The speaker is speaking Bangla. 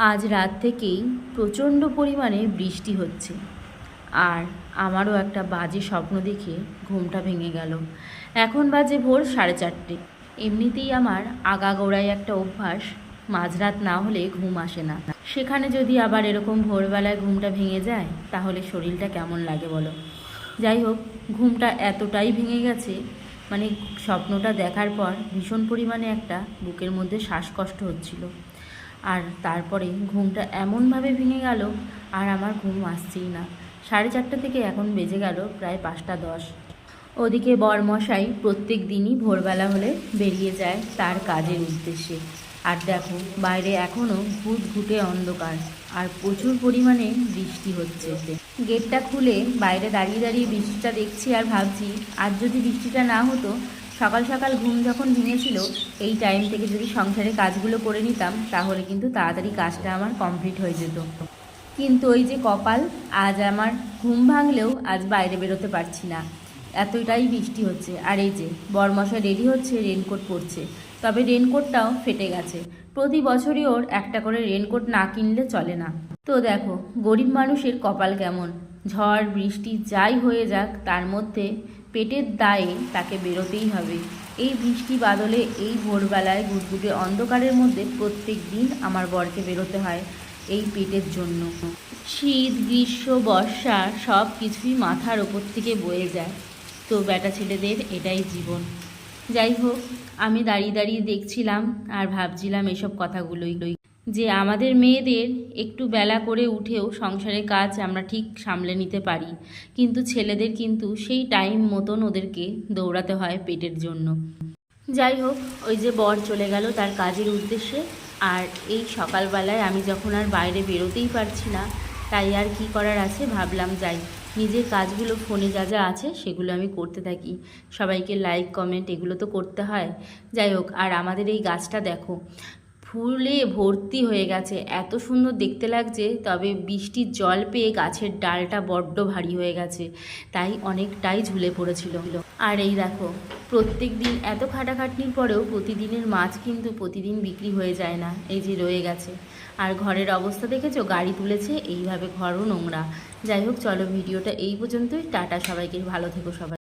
আজ রাত থেকেই প্রচণ্ড পরিমাণে বৃষ্টি হচ্ছে, আর আমারও একটা বাজে স্বপ্ন দেখে ঘুমটা ভেঙে গেল। এখন বাজে ভোর 4:30। এমনিতেই আমার আগাগোড়ায় একটা অভ্যাস, মাঝরাত না হলে ঘুম আসে না। সেখানে যদি আবার এরকম ভোরবেলায় ঘুমটা ভেঙে যায়, তাহলে শরীরটা কেমন লাগে বলো। যাই হোক, ঘুমটা এতটাই ভেঙে গেছে, মানে স্বপ্নটা দেখার পর ভীষণ পরিমাণে একটা বুকের মধ্যে শ্বাসকষ্ট হচ্ছিল। আর তারপরে ঘুমটা এমনভাবে ভেঙে গেল, আর আমার ঘুম আসছেই না। 4:30 থেকে এখন বেজে গেল প্রায় 5:10। ওদিকে বরমশাই প্রত্যেক দিনই ভোরবেলা হলে বেরিয়ে যায় তার কাজের উদ্দেশ্যে। আর দেখো, বাইরে এখনও ঘুটঘুটে অন্ধকার, আর প্রচুর পরিমাণে বৃষ্টি হচ্ছে। গেটটা খুলে বাইরে দাঁড়িয়ে দাঁড়িয়ে বৃষ্টিটা দেখছি আর ভাবছি, আজ যদি বৃষ্টিটা না হতো, সকাল সকাল ঘুম যখন ভেঙেছিল, এই টাইম থেকে যদি সংসারে কাজগুলো করে নিতাম, তাহলে কিন্তু তাড়াতাড়ি কাজটা আমার কমপ্লিট হয়ে যেত। কিন্তু ওই যে কপাল, আজ আমার ঘুম ভাঙলেও আজ বাইরে বেরোতে পারছি না, এতটাই বৃষ্টি হচ্ছে। আর এই যে বরমশাই রেডি হচ্ছে, রেনকোট পরছে, তবে রেনকোটটাও ফেটে গেছে। প্রতি বছরই ওর একটা করে রেনকোট না কিনলে চলে না। তো দেখো, গরিব মানুষের কপাল কেমন। ঝড় বৃষ্টি যাই হয়ে যাক, তার মধ্যে পেটের দায়ে তাকে বেরোতেই হবে। এই বৃষ্টি বাদলে এই ভোরবেলায় গুটগুটে অন্ধকারের মধ্যে প্রত্যেক দিন আমার বরকে বেরোতে হয় এই পেটের জন্য। শীত গ্রীষ্ম বর্ষা সব কিছুই মাথার ওপর থেকে বয়ে যায়। তো বেটা ছেলেদের এটাই জীবন। যাই হোক, আমি দাঁড়িয়ে দাঁড়িয়ে দেখছিলাম আর ভাবছিলাম এসব কথাগুলোই, যে আমাদের মেয়েদের একটু বেলা করে উঠেও সংসারের কাজ আমরা ঠিক সামলে নিতে পারি, কিন্তু ছেলেদের কিন্তু সেই টাইম মতন ওদেরকে দৌড়াতে হয় পেটের জন্য। যাই হোক, ওই যে বর চলে গেল তার কাজের উদ্দেশ্যে। আর এই সকালবেলায় আমি যখন আর বাইরে বেরোতেই পারছি না, তাই আর কি করার আছে, ভাবলাম যাই নিজের কাজগুলো ফোনে যা যা আছে সেগুলো আমি করতে থাকি। সবাইকে লাইক কমেন্ট এগুলো তো করতে হয়। যাই হোক, আর আমাদের এই গাছটা দেখো, ফুলে ভর্তি হয়ে গেছে, এত সুন্দর দেখতে লাগছে। তবে বৃষ্টির জল পেয়ে গাছের ডালটা বড্ড ভারী হয়ে গেছে, তাই অনেকটাই ঝুলে পড়েছিল। আর এই দেখো, প্রত্যেক দিন এত খাটাখাটনির পরেও প্রতিদিনের মাছ কিন্তু প্রতিদিন বিক্রি হয়ে যায় না, এই যে রয়ে গেছে। আর ঘরের অবস্থা দেখেছো, গাড়ি তুলেছে, এইভাবে ঘরও নোংরা। যাই হোক, চলো ভিডিওটা এই পর্যন্তই। টাটা, সবাইকে ভালো থেকো সবাই।